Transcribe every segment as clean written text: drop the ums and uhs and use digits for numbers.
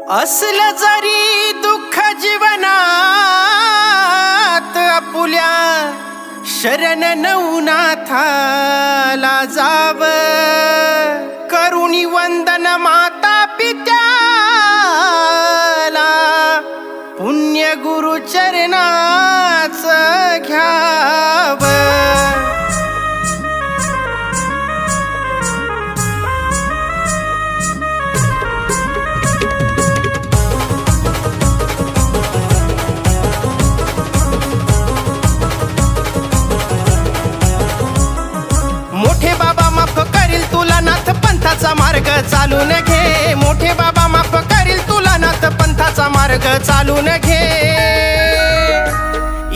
असलं जरी दुःख जीवनात आपुल्या शरण नवनाथाला जाव करुणी वंदन माता पित्याला पुण्य गुरु चरणाच घ्याव। मोठे बाबा माफ करील तुला नाथ पंथाचा मार्ग चालून घे। मोठे बाबा माफ करील तुला नाथ पंथाचा मार्ग चालून घे।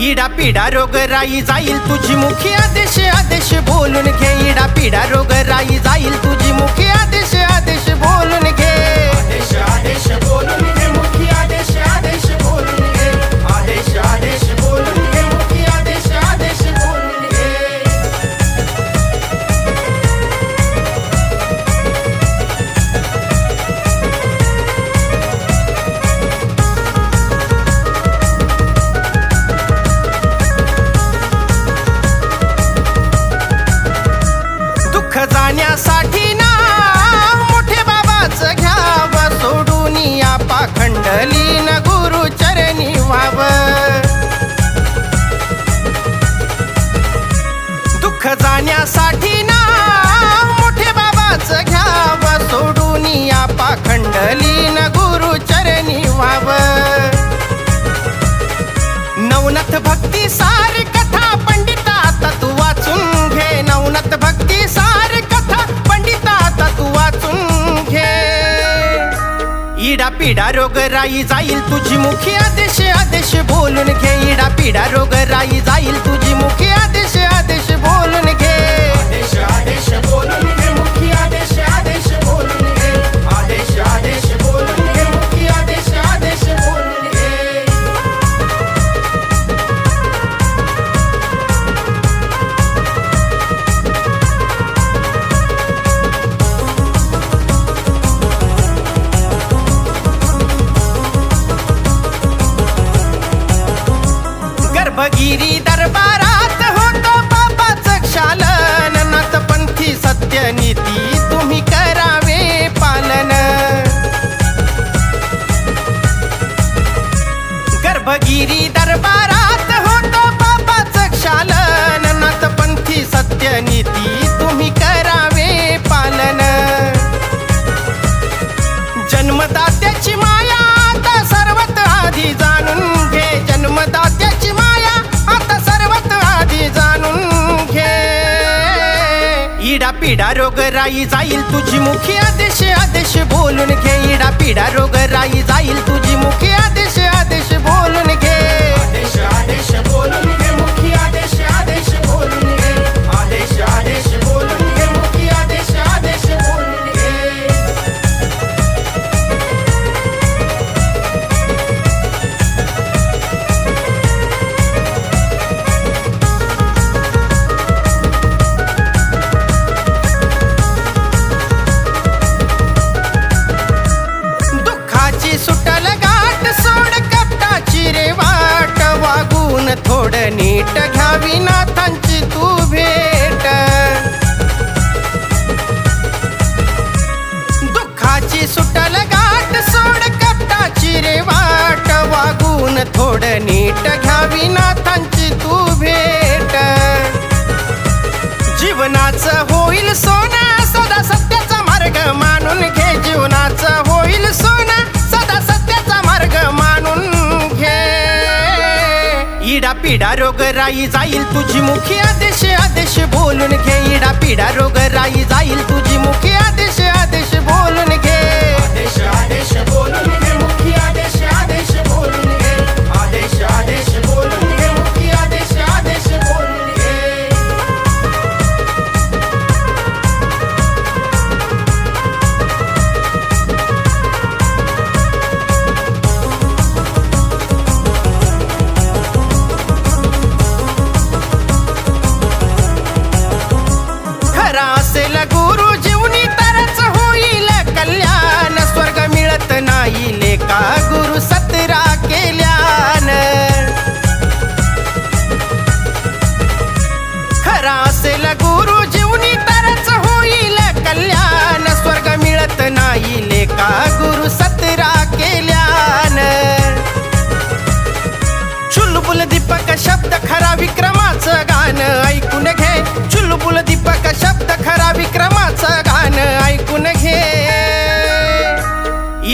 इडा पिडा रोग राई जाईल तुझी मुखी आदेश आदेश बोलून घे। इडा पिडा रोग राई जाईल तुझी मुखी आदेश आदेश बोलून घे। आदेश आदेश बोलून घे मुखी आदेश आदेश बोलून घे। आदेश आदेश बोलून घे मुखी आदेश आदेश बोलून घे। जाण्यासाठी ना मोठे बाबाच घ्याव सोडून या पाखंडली न गुरु चरणी व्हाव। दुःख जाण्यासाठी ना मोठे बाबाच घ्याव सोडून या पाखंडली न गुरु चरणी व्हाव। नवनाथ भक्ती सारी कथा पंडिता आता तू वाचून घे। नवनाथ भक्ती सारी कथा पंडिता आता तू वाचून घे। इडा पिडा रोग राई जाईल तुझी मुखी आदेश आदेश बोलून घे। इडा पिडा रोग राई जाईल तुझी मुखी आदेश आदेश बोलून घे। आदेश आदेश बोलून घे मुखी आदेश आदेश बोलून घे। आदेश आदेश बोलून घे मुखी आदेश आदेश बोलून घे। गर्भगिरी दरबारात होतो बाबाचं क्षालन। नाथपंथी सत्य नीती तुम्ही करावे पालन। गर्भगिरी दरबारात होतो बाबाचं क्षालन। नाथपंथी सत्य नीती तुम्ही करावे पालन। जन्मदात्याची माया आता सर्वात आधी जाणून घे। जन्मदात्याची माया आता सर्वात आधी जाणून घे। इडा पिडा रोग राई जाईल तुझी मुखी आदेश आदेश बोलून घे। इडा पिडा रोग राई जाईल तुझी मुखी आदेश आदेश बोलून घे। आदेश आदेश बोलून घे मुखी आदेश आदेश बोलून घे। आदेश आदेश बोलून घे मुखी आदेश आदेश बोलून घे। दुःखाची सुटल गाठ सोड कपटाची रे वाट वागून थोडं नीट घ्यावी नाथांची तू भेट। दुःखाची सुटल गाठ सोड कपटाची रे वाट वागून थोडं नीट घ्यावी नाथांची तू भेट। जीवनाचं होईल सोनं सदा सत्याचा मार्ग मानून घे। जीवनाचं होईल सोनं सदा सत्याचा मार्ग मानून घे। इडा पिडा रोग राई जाईल तुझी मुखी आदेश आदेश बोलून घे। इडा पिडा रोग राई जाईल तुझी मुखी आदेश आदेश बोलून घे। आदेश आदेश बोलून घे मुखी आदेश आदेश बोलून घे। आदेश आदेश बोलून घे मुखी आदेश आदेश बोलून घे। खरा असेल गुरु जीवनी तरच होईल कल्याण।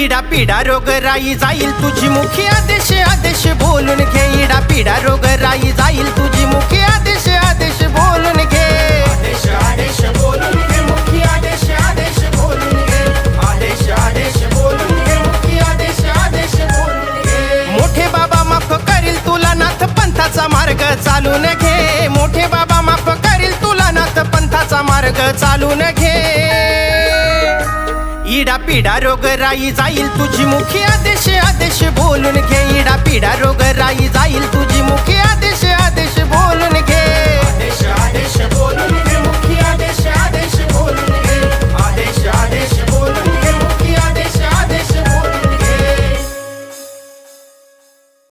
इडा पिडा रोग राई जाईल तुझी मुखी आदेश आदेश बोलून घे इडा पिडा रोग राई जाईल तुझी मुखी आदेश आदेश बोलून घे आदेश आदेश बोलून घे मुखी आदेश आदेश बोलून घे आदेश आदेश बोलून घे मुखी आदेश आदेश बोलून घे मोठे बाबा माफ करील तुला नाथ पंथाचा मार्ग चालून घे मोठे बाबा माफ करील तुला नाथ पंथाचा मार्ग चालून घे इडा पिडा रोग राई जाईल तुझी मुखी आदेश आदेश बोलून घे इडा पिडा रोग राई जाईल तुझी